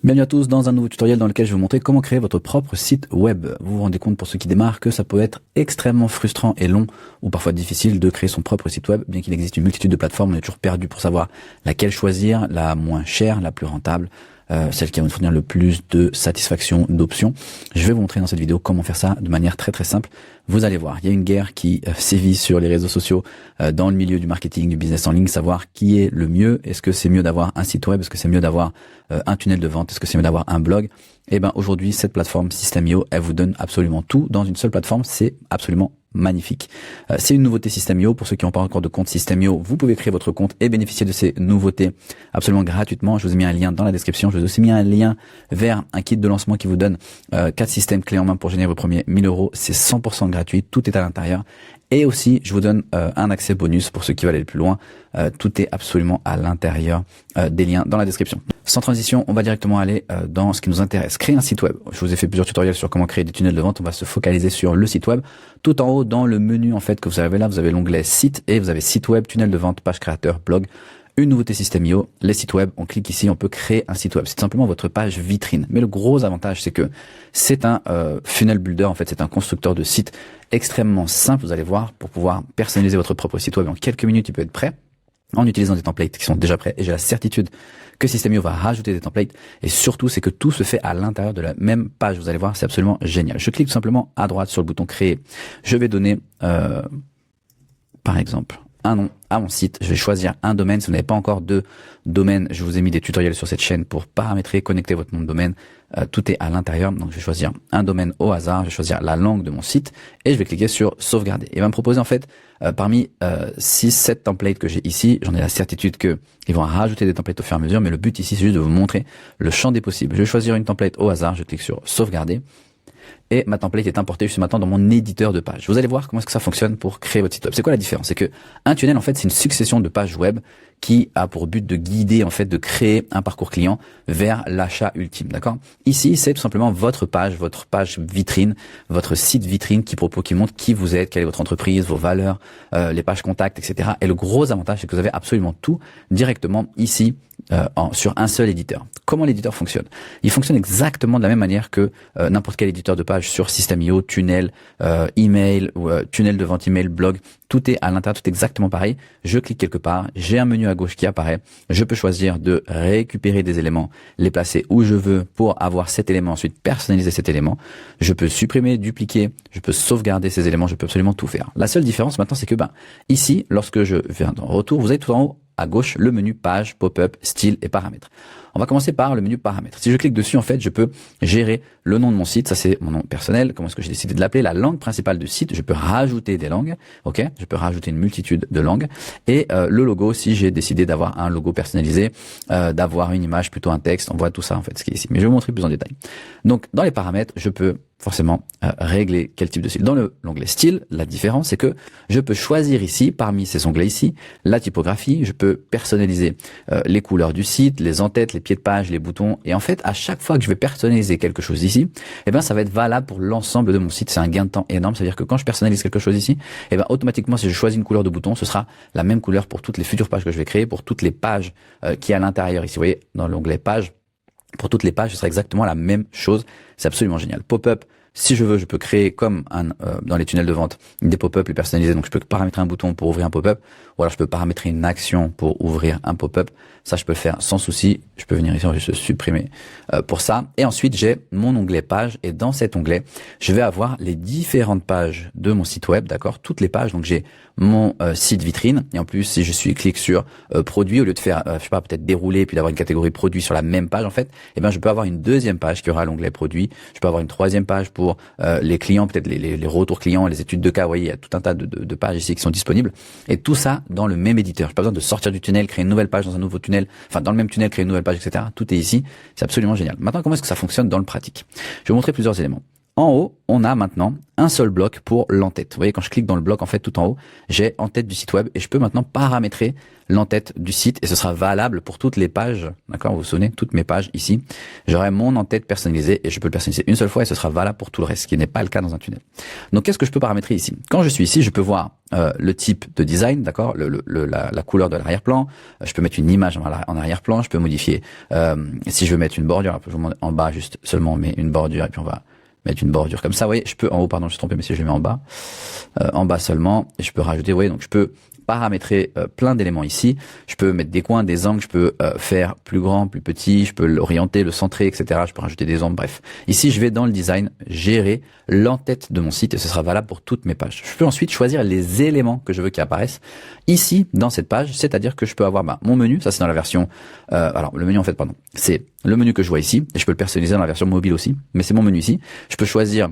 Bienvenue à tous dans un nouveau tutoriel dans lequel je vais vous montrer comment créer votre propre site web. Vous vous rendez compte pour ceux qui démarrent que ça peut être extrêmement frustrant et long ou parfois difficile de créer son propre site web. Bien qu'il existe une multitude de plateformes, on est toujours perdu pour savoir laquelle choisir, la moins chère, la plus rentable, celle qui va nous fournir le plus de satisfaction, d'options. Je vais vous montrer dans cette vidéo comment faire ça de manière très simple. Vous allez voir, il y a une guerre qui sévit sur les réseaux sociaux, dans le milieu du marketing, du business en ligne, savoir qui est le mieux. Est-ce que c'est mieux d'avoir un site web? Est-ce que c'est mieux d'avoir un tunnel de vente? Est-ce que c'est mieux d'avoir un blog? Eh ben aujourd'hui, cette plateforme System.io, elle vous donne absolument tout dans une seule plateforme. C'est absolument magnifique. C'est une nouveauté System.io. Pour ceux qui n'ont pas encore de compte System.io, vous pouvez créer votre compte et bénéficier de ces nouveautés absolument gratuitement. Je vous ai mis un lien dans la description. Je vous ai aussi mis un lien vers un kit de lancement qui vous donne 4 systèmes clés en main pour générer vos premiers 1000 euros. C'est 100% gratuit. Tout est à l'intérieur. Et aussi, je vous donne un accès bonus pour ceux qui veulent aller plus loin. Tout est absolument à l'intérieur des liens dans la description. Sans transition, on va directement aller dans ce qui nous intéresse. Créer un site web. Je vous ai fait plusieurs tutoriels sur comment créer des tunnels de vente. On va se focaliser sur le site web. Tout en haut, dans le menu en fait que vous avez là, vous avez l'onglet site et vous avez site web, tunnel de vente, page créateur, blog. Une nouveauté System.io, les sites web, on clique ici, on peut créer un site web. C'est simplement votre page vitrine. Mais le gros avantage, c'est que c'est un funnel builder, en fait, c'est un constructeur de sites extrêmement simple, vous allez voir, pour pouvoir personnaliser votre propre site web. En quelques minutes, il peut être prêt en utilisant des templates qui sont déjà prêts. Et j'ai la certitude que System.io va rajouter des templates. Et surtout, c'est que tout se fait à l'intérieur de la même page. Vous allez voir, c'est absolument génial. Je clique tout simplement à droite sur le bouton créer. Je vais donner, par exemple, un nom à mon site. Je vais choisir un domaine. Si vous n'avez pas encore de domaine, je vous ai mis des tutoriels sur cette chaîne pour paramétrer, connecter votre nom de domaine. Tout est à l'intérieur. Donc, je vais choisir un domaine au hasard. Je vais choisir la langue de mon site et je vais cliquer sur sauvegarder. Il va me proposer en fait parmi 6-7 templates que j'ai ici. J'en ai la certitude que ils vont rajouter des templates au fur et à mesure. Mais le but ici, c'est juste de vous montrer le champ des possibles. Je vais choisir une template au hasard. Je clique sur sauvegarder. Et ma template est importée juste maintenant dans mon éditeur de page. Vous allez voir comment est-ce que ça fonctionne pour créer votre site web. C'est quoi la différence? C'est que un tunnel, en fait, c'est une succession de pages web qui a pour but de guider, en fait, de créer un parcours client vers l'achat ultime, d'accord? Ici, c'est tout simplement votre page vitrine, votre site vitrine qui montre qui vous êtes, quelle est votre entreprise, vos valeurs, les pages contacts, etc. Et le gros avantage, c'est que vous avez absolument tout directement ici, sur un seul éditeur. Comment l'éditeur fonctionne? Il fonctionne exactement de la même manière que n'importe quel éditeur de page sur System.io, tunnel, email, ou tunnel de vente email, blog. Tout est à l'intérieur, tout est exactement pareil. Je clique quelque part, j'ai un menu à gauche qui apparaît. Je peux choisir de récupérer des éléments, les placer où je veux pour avoir cet élément, ensuite personnaliser cet élément. Je peux supprimer, dupliquer, je peux sauvegarder ces éléments, je peux absolument tout faire. La seule différence maintenant, c'est que ici, lorsque je viens dans retour, vous avez tout en haut à gauche le menu page, pop-up, style et paramètres. On va commencer par le menu paramètres. Si je clique dessus, en fait, je peux gérer le nom de mon site. Ça, c'est mon nom personnel. Comment est-ce que j'ai décidé de l'appeler? La langue principale du site. Je peux rajouter des langues. OK? Je peux rajouter une multitude de langues. Et le logo, si j'ai décidé d'avoir un logo personnalisé, d'avoir une image, plutôt un texte. On voit tout ça, en fait, ce qui est ici. Mais je vais vous montrer plus en détail. Donc, dans les paramètres, je peux forcément régler quel type de style. Dans l'onglet style, la différence, c'est que je peux choisir ici, parmi ces onglets ici, la typographie. Je peux personnaliser les couleurs du site, les en-têtes, les pieds de page, les boutons. Et en fait, à chaque fois que je vais personnaliser quelque chose ici, ça va être valable pour l'ensemble de mon site. C'est un gain de temps énorme. C'est-à-dire que quand je personnalise quelque chose ici, automatiquement, si je choisis une couleur de bouton, ce sera la même couleur pour toutes les futures pages que je vais créer, pour toutes les pages qui est à l'intérieur ici. Vous voyez, dans l'onglet page, pour toutes les pages, ce sera exactement la même chose. C'est absolument génial. Pop-up. Si je veux, je peux créer comme dans les tunnels de vente des pop-up les personnalisés. Donc je peux paramétrer un bouton pour ouvrir un pop-up, ou alors je peux paramétrer une action pour ouvrir un pop-up. Ça, je peux le faire sans souci. Je peux venir ici, je vais supprimer pour ça. Et ensuite, j'ai mon onglet page, et dans cet onglet, je vais avoir les différentes pages de mon site web, d'accord? Toutes les pages. Donc j'ai mon site vitrine, et en plus, si je clique sur produit, au lieu de faire, je sais pas, peut-être dérouler puis d'avoir une catégorie produit sur la même page, en fait, je peux avoir une deuxième page qui aura l'onglet produit. Je peux avoir une troisième page pour les clients, peut-être les retours clients, les études de cas. Vous voyez, il y a tout un tas de pages ici qui sont disponibles. Et tout ça dans le même éditeur. J'ai pas besoin de sortir du tunnel, créer une nouvelle page dans un nouveau tunnel, enfin dans le même tunnel, créer une nouvelle page, etc. Tout est ici. C'est absolument génial. Maintenant, comment est-ce que ça fonctionne dans le pratique? Je vais vous montrer plusieurs éléments. en haut, on a maintenant un seul bloc pour l'entête. Vous voyez, quand je clique dans le bloc, en fait, tout en haut, j'ai en-tête du site web et je peux maintenant paramétrer l'entête du site et ce sera valable pour toutes les pages. D'accord? Vous vous souvenez, toutes mes pages ici. J'aurai mon en-tête personnalisé et je peux le personnaliser une seule fois et ce sera valable pour tout le reste, ce qui n'est pas le cas dans un tunnel. Donc, qu'est-ce que je peux paramétrer ici? Quand je suis ici, je peux voir le type de design, d'accord, la couleur de l'arrière-plan. Je peux mettre une image en arrière-plan. Je peux modifier. Si je veux mettre une bordure, je vous montre en bas juste seulement, mais une bordure et puis on va mettre une bordure comme ça. Vous voyez, je peux en haut, pardon, je suis trompé, mais si je le mets en bas seulement, et je peux rajouter. Vous voyez, donc je peux paramétrer plein d'éléments ici. Je peux mettre des coins, des angles, je peux faire plus grand, plus petit, je peux l'orienter, le centrer, etc. Je peux rajouter des ombres, bref. Ici, je vais dans le design gérer l'entête de mon site et ce sera valable pour toutes mes pages. Je peux ensuite choisir les éléments que je veux qui apparaissent ici dans cette page, c'est-à-dire que je peux avoir mon menu, ça c'est dans la version alors le menu en fait pardon, c'est le menu que je vois ici et je peux le personnaliser dans la version mobile aussi, mais c'est mon menu ici. Je peux choisir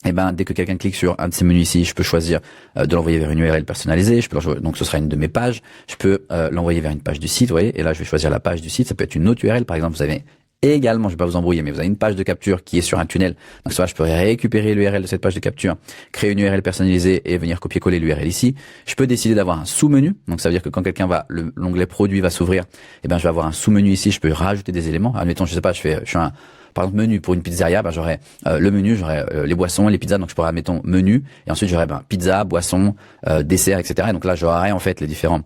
dès que quelqu'un clique sur un de ces menus ici, je peux choisir de l'envoyer vers une URL personnalisée. Donc ce sera une de mes pages. Je peux l'envoyer vers une page du site, vous voyez. Et là, je vais choisir la page du site. Ça peut être une autre URL, par exemple. Vous avez également, je vais pas vous embrouiller, mais vous avez une page de capture qui est sur un tunnel. Donc ça, je peux récupérer l'URL de cette page de capture, créer une URL personnalisée et venir copier-coller l'URL ici. Je peux décider d'avoir un sous-menu. Donc ça veut dire que quand quelqu'un l'onglet produit va s'ouvrir, je vais avoir un sous-menu ici. Je peux rajouter des éléments. Admettons, je sais pas, je suis par exemple, menu pour une pizzeria, j'aurai le menu, j'aurai les boissons, les pizzas, donc je pourrais, admettons, menu, et ensuite j'aurai pizza, boisson, dessert, etc. Et donc là, j'aurai en fait les différentes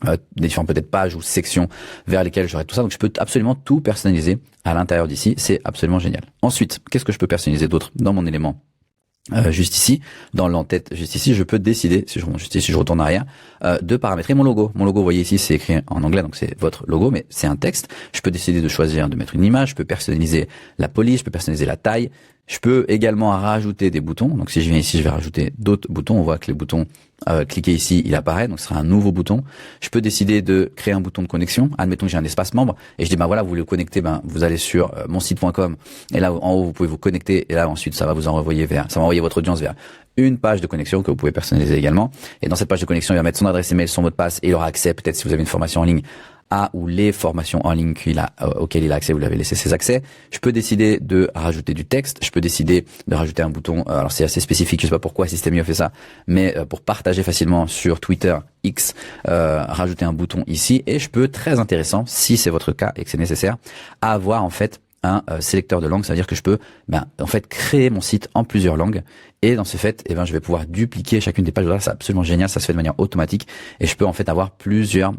peut-être pages ou sections vers lesquelles j'aurai tout ça. Donc je peux absolument tout personnaliser à l'intérieur d'ici. C'est absolument génial. Ensuite, qu'est-ce que je peux personnaliser d'autre dans mon élément? Juste ici, dans l'entête, juste ici, je peux décider, si je retourne en arrière, de paramétrer mon logo. Mon logo, vous voyez ici, c'est écrit en anglais, donc c'est votre logo, mais c'est un texte. Je peux décider de choisir de mettre une image, je peux personnaliser la police, je peux personnaliser la taille. Je peux également rajouter des boutons. Donc si je viens ici, je vais rajouter d'autres boutons. On voit que les boutons, cliquez ici, il apparaît. Donc ce sera un nouveau bouton. Je peux décider de créer un bouton de connexion. Admettons que j'ai un espace membre et je dis voilà, vous voulez vous connecter, vous allez sur mon site.com et là en haut vous pouvez vous connecter et là ensuite ça va envoyer votre audience vers une page de connexion que vous pouvez personnaliser également. Et dans cette page de connexion, il va mettre son adresse email, son mot de passe et il aura accès peut-être si vous avez une formation en ligne ou les formations en ligne auxquelles il a accès, vous l'avez laissé ses accès. Je peux décider de rajouter du texte, je peux décider de rajouter un bouton, alors c'est assez spécifique, je sais pas pourquoi System.io fait ça, mais pour partager facilement sur Twitter, X, rajouter un bouton ici, et je peux, très intéressant, si c'est votre cas et que c'est nécessaire, avoir en fait un sélecteur de langue. Ça veut dire que je peux en fait créer mon site en plusieurs langues et dans ce fait je vais pouvoir dupliquer chacune des pages. Là, c'est absolument génial, ça se fait de manière automatique et je peux en fait avoir plusieurs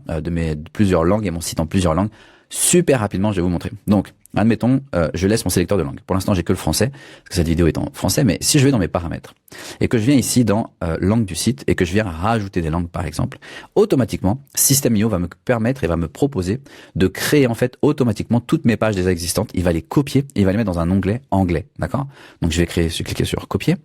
langues et mon site en plusieurs langues super rapidement. Je vais vous montrer. Donc admettons, je laisse mon sélecteur de langue. Pour l'instant, j'ai que le français parce que cette vidéo est en français, mais si je vais dans mes paramètres et que je viens ici dans langue du site et que je viens rajouter des langues par exemple, automatiquement System.io va me permettre et va me proposer de créer en fait automatiquement toutes mes pages déjà existantes. Il va les copier et il va les mettre dans un onglet anglais, d'accord? Donc je vais cliquer sur copier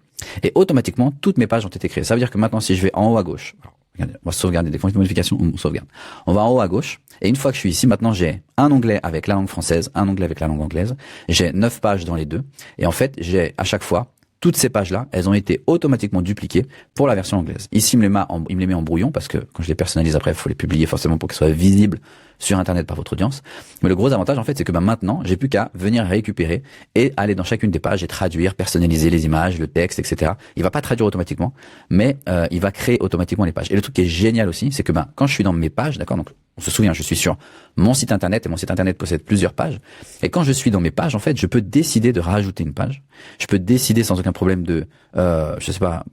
et automatiquement toutes mes pages ont été créées. Ça veut dire que maintenant si je vais en haut à gauche, regardez, on va sauvegarder des modifications, on sauvegarde. On va en haut à gauche et une fois que je suis ici, maintenant j'ai un onglet avec la langue française, un onglet avec la langue anglaise. J'ai 9 pages dans les deux et en fait j'ai à chaque fois toutes ces pages-là, elles ont été automatiquement dupliquées pour la version anglaise. Ici, il me les met en brouillon parce que quand je les personnalise après, il faut les publier forcément pour qu'elles soient visibles sur Internet par votre audience. Mais le gros avantage, en fait, c'est que maintenant, j'ai plus qu'à venir récupérer et aller dans chacune des pages et traduire, personnaliser les images, le texte, etc. Il va pas traduire automatiquement, mais il va créer automatiquement les pages. Et le truc qui est génial aussi, c'est que quand je suis dans mes pages, d'accord, donc on se souvient, je suis sur mon site internet et mon site internet possède plusieurs pages. Et quand je suis dans mes pages, en fait, je peux décider de rajouter une page. Je peux décider sans aucun problème de, je sais pas,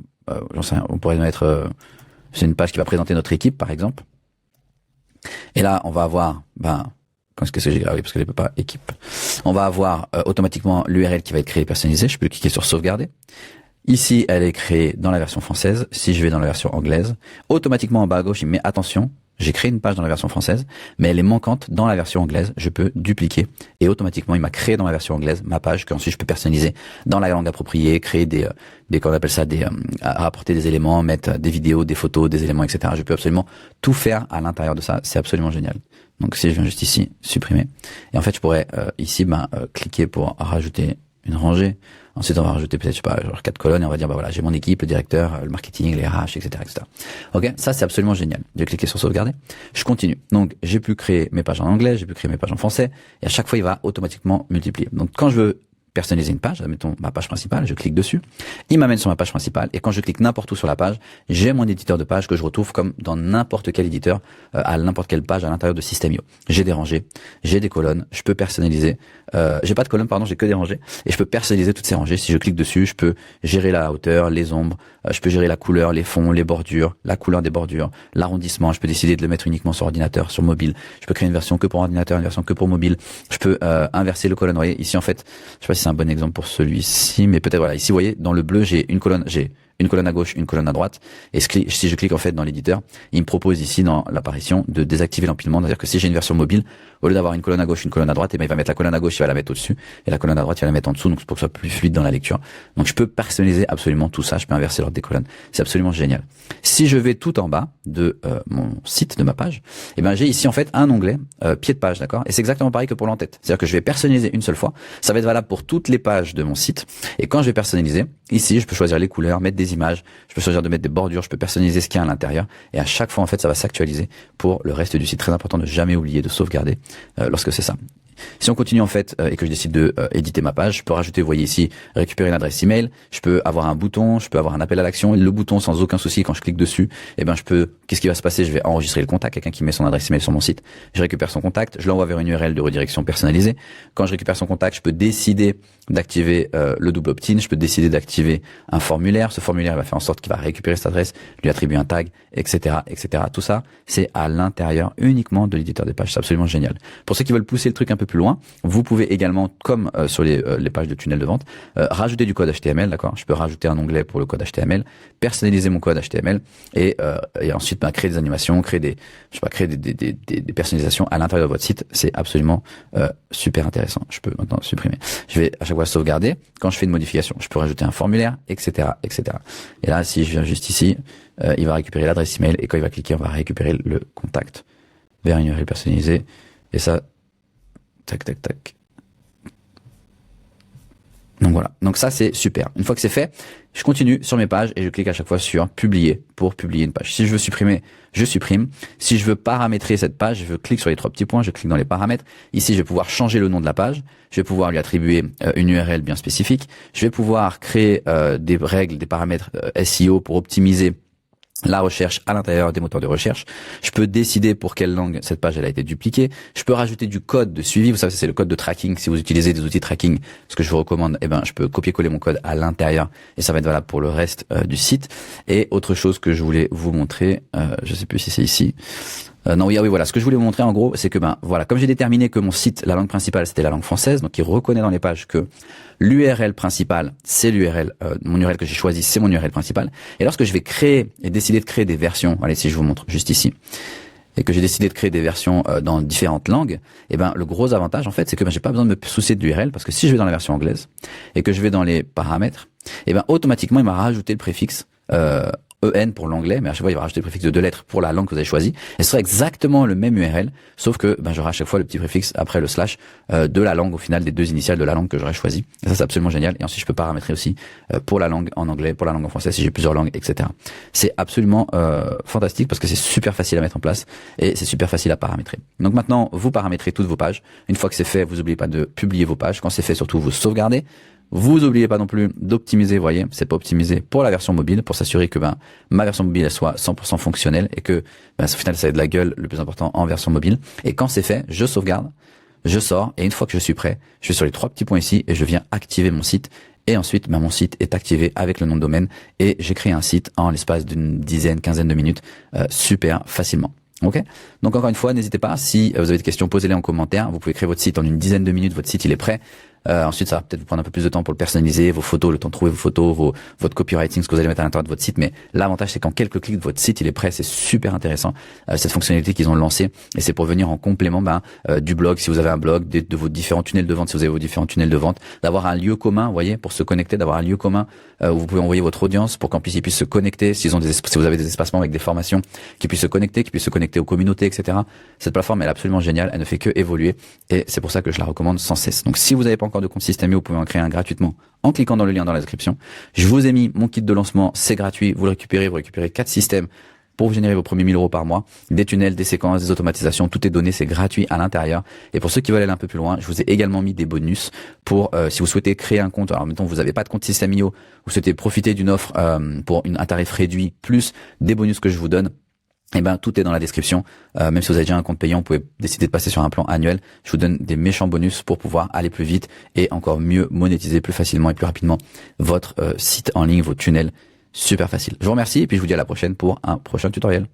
j'en sais rien, on pourrait mettre, c'est une page qui va présenter notre équipe, par exemple. Et là, on va avoir, qu'est-ce que j'ai gravé parce que je peux pas équipe. On va avoir automatiquement l'URL qui va être créée et personnalisée. Je peux cliquer sur sauvegarder. Ici, elle est créée dans la version française. Si je vais dans la version anglaise, automatiquement en bas à gauche, il me met attention. J'ai créé une page dans la version française, mais elle est manquante dans la version anglaise. Je peux dupliquer et automatiquement, il m'a créé dans la version anglaise ma page qu'ensuite je peux personnaliser dans la langue appropriée, créer qu'on appelle ça rapporter des éléments, mettre des vidéos, des photos, des éléments, etc. Je peux absolument tout faire à l'intérieur de ça. C'est absolument génial. Donc si je viens juste ici, supprimer. Et en fait, je pourrais ici cliquer pour rajouter une rangée. Ensuite, on va rajouter peut-être, je sais pas, genre 4 colonnes et on va dire, voilà, j'ai mon équipe, le directeur, le marketing, les RH, etc., etc. Ok, ça c'est absolument génial. Je vais cliquer sur sauvegarder. Je continue. Donc, j'ai pu créer mes pages en anglais, j'ai pu créer mes pages en français et à chaque fois, il va automatiquement multiplier. Donc, quand je veux personnaliser une page, admettons ma page principale, je clique dessus, il m'amène sur ma page principale, et quand je clique n'importe où sur la page, j'ai mon éditeur de page que je retrouve comme dans n'importe quel éditeur, à n'importe quelle page à l'intérieur de System.io. J'ai des rangées, j'ai des colonnes, je peux personnaliser, j'ai pas de colonnes, pardon, j'ai que des rangées, et je peux personnaliser toutes ces rangées. Si je clique dessus, je peux gérer la hauteur, les ombres, je peux gérer la couleur, les fonds, les bordures, la couleur des bordures, l'arrondissement, je peux décider de le mettre uniquement sur ordinateur, sur mobile, je peux créer une version que pour ordinateur, une version que pour mobile, je peux inverser le colonne. Vous voyez, ici en fait, je sais pas si c'est un bon exemple pour celui-ci, mais peut-être voilà, ici vous voyez, dans le bleu, j'ai une colonne à gauche, une colonne à droite, et si je clique en fait dans l'éditeur, il me propose ici dans l'apparition de désactiver l'empilement, c'est-à-dire que si j'ai une version mobile, au lieu d'avoir une colonne à gauche, une colonne à droite, et ben il va mettre la colonne à gauche, il va la mettre au-dessus, et la colonne à droite, il va la mettre en dessous, donc c'est pour que ce soit plus fluide dans la lecture. Donc je peux personnaliser absolument tout ça, je peux inverser l'ordre des colonnes, c'est absolument génial. Si je vais tout en bas de mon site, de ma page, et ben j'ai ici en fait un onglet pied de page, d'accord, et c'est exactement pareil que pour l'en-tête, c'est-à-dire que je vais personnaliser une seule fois, ça va être valable pour toutes les pages de mon site, et quand je vais personnaliser, ici je peux choisir les couleurs, mettre des images, je peux choisir de mettre des bordures, je peux personnaliser ce qu'il y a à l'intérieur, et à chaque fois en fait ça va s'actualiser pour le reste du site. Très important de jamais oublier de sauvegarder lorsque c'est ça. Si on continue en fait et que je décide de éditer ma page, je peux rajouter, vous voyez ici, récupérer une adresse email, je peux avoir un bouton, je peux avoir un appel à l'action, et le bouton sans aucun souci quand je clique dessus, eh ben qu'est-ce qui va se passer? Je vais enregistrer le contact, quelqu'un qui met son adresse email sur mon site, je récupère son contact, je l'envoie vers une URL de redirection personnalisée. Quand je récupère son contact, je peux décider d'activer le double opt-in, je peux décider d'activer un formulaire, ce formulaire va faire en sorte qu'il va récupérer cette adresse, lui attribuer un tag, etc., etc. Tout ça, c'est à l'intérieur uniquement de l'éditeur des pages, c'est absolument génial. Pour ceux qui veulent pousser le truc un peu plus loin, vous pouvez également, comme sur les pages de tunnel de vente, rajouter du code HTML, d'accord. Je peux rajouter un onglet pour le code HTML, personnaliser mon code HTML et ensuite créer des animations, créer des personnalisations à l'intérieur de votre site. C'est absolument super intéressant. Je peux maintenant supprimer. Je vais à chaque fois sauvegarder. Quand je fais une modification, je peux rajouter un formulaire, etc., etc. Et là, si je viens juste ici, il va récupérer l'adresse email et quand il va cliquer, on va récupérer le contact vers une URL personnalisée. Et ça, tac, tac, tac. Donc voilà. Donc ça, c'est super. Une fois que c'est fait, je continue sur mes pages et je clique à chaque fois sur publier pour publier une page. Si je veux supprimer, je supprime. Si je veux paramétrer cette page, je clique sur les trois petits points, je clique dans les paramètres. Ici, je vais pouvoir changer le nom de la page. Je vais pouvoir lui attribuer une URL bien spécifique. Je vais pouvoir créer des règles, des paramètres SEO pour optimiser la recherche à l'intérieur des moteurs de recherche. Je peux décider pour quelle langue cette page elle a été dupliquée. Je peux rajouter du code de suivi. Vous savez, c'est le code de tracking. Si vous utilisez des outils de tracking, ce que je vous recommande, je peux copier-coller mon code à l'intérieur et ça va être valable pour le reste du site. Et autre chose que je voulais vous montrer, je sais plus si c'est ici. Non, oui, voilà. Ce que je voulais vous montrer en gros, c'est que voilà, comme j'ai déterminé que mon site, la langue principale, c'était la langue française, donc il reconnaît dans les pages que l'URL principale, c'est l'URL, mon URL que j'ai choisi, c'est mon URL principale. Et lorsque je vais créer et décider de créer des versions, allez, si je vous montre juste ici, et que j'ai décidé de créer des versions dans différentes langues, le gros avantage en fait, c'est que j'ai pas besoin de me soucier de l'URL parce que si je vais dans la version anglaise et que je vais dans les paramètres, automatiquement il m'a rajouté le préfixe EN pour l'anglais, mais à chaque fois il va rajouter le préfixe de 2 lettres pour la langue que vous avez choisie. Et ce sera exactement le même URL, sauf que j'aurai à chaque fois le petit préfixe après le slash de la langue au final des 2 initiales de la langue que j'aurais choisi. Et ça c'est absolument génial. Et ensuite je peux paramétrer aussi pour la langue en anglais, pour la langue en français si j'ai plusieurs langues, etc. C'est absolument fantastique parce que c'est super facile à mettre en place et c'est super facile à paramétrer. Donc maintenant vous paramétrez toutes vos pages. Une fois que c'est fait, vous n'oubliez pas de publier vos pages. Quand c'est fait, surtout vous sauvegardez. Vous n'oubliez pas non plus d'optimiser, vous voyez, c'est pas optimisé pour la version mobile, pour s'assurer que ma version mobile elle soit 100% fonctionnelle et que au final ça ait de la gueule, le plus important en version mobile. Et quand c'est fait, je sauvegarde, je sors et une fois que je suis prêt, je vais sur les 3 petits points ici et je viens activer mon site. Et ensuite, mon site est activé avec le nom de domaine et j'ai créé un site en l'espace d'une quinzaine de minutes, super facilement. Ok. Donc encore une fois, n'hésitez pas. Si vous avez des questions, posez-les en commentaire. Vous pouvez créer votre site en une dizaine de minutes. Votre site, il est prêt. Ensuite, ça va peut-être vous prendre un peu plus de temps pour le personnaliser, vos photos, le temps de trouver vos photos, votre copywriting, ce que vous allez mettre à l'intérieur de votre site. Mais l'avantage, c'est qu'en quelques clics, votre site, il est prêt. C'est super intéressant, cette fonctionnalité qu'ils ont lancée. Et c'est pour venir en complément, du blog, si vous avez un blog, de vos différents tunnels de vente, si vous avez vos différents tunnels de vente, d'avoir un lieu commun, vous voyez, pour se connecter, d'avoir un lieu commun, où vous pouvez envoyer votre audience pour ils puissent se connecter, si vous avez des espacements avec des formations, qu'ils puissent se connecter aux communautés, etc. Cette plateforme, elle est absolument géniale. Elle ne fait que évoluer. Et c'est pour ça que je la recommande sans cesse. Donc, si vous n'avez pas encore de compte System.io, vous pouvez en créer un gratuitement en cliquant dans le lien dans la description. Je vous ai mis mon kit de lancement, c'est gratuit, vous le récupérez, vous récupérez 4 systèmes pour vous générer vos premiers 1000 € par mois, des tunnels, des séquences, des automatisations, tout est donné, c'est gratuit à l'intérieur. Et pour ceux qui veulent aller un peu plus loin, je vous ai également mis des bonus pour si vous souhaitez créer un compte. Alors mettons vous n'avez pas de compte System.io, vous souhaitez profiter d'une offre pour un tarif réduit plus des bonus que je vous donne. Eh ben, tout est dans la description. Même si vous avez déjà un compte payant, vous pouvez décider de passer sur un plan annuel. Je vous donne des méchants bonus pour pouvoir aller plus vite et encore mieux monétiser plus facilement et plus rapidement votre site en ligne, vos tunnels. Super facile. Je vous remercie et puis je vous dis à la prochaine pour un prochain tutoriel.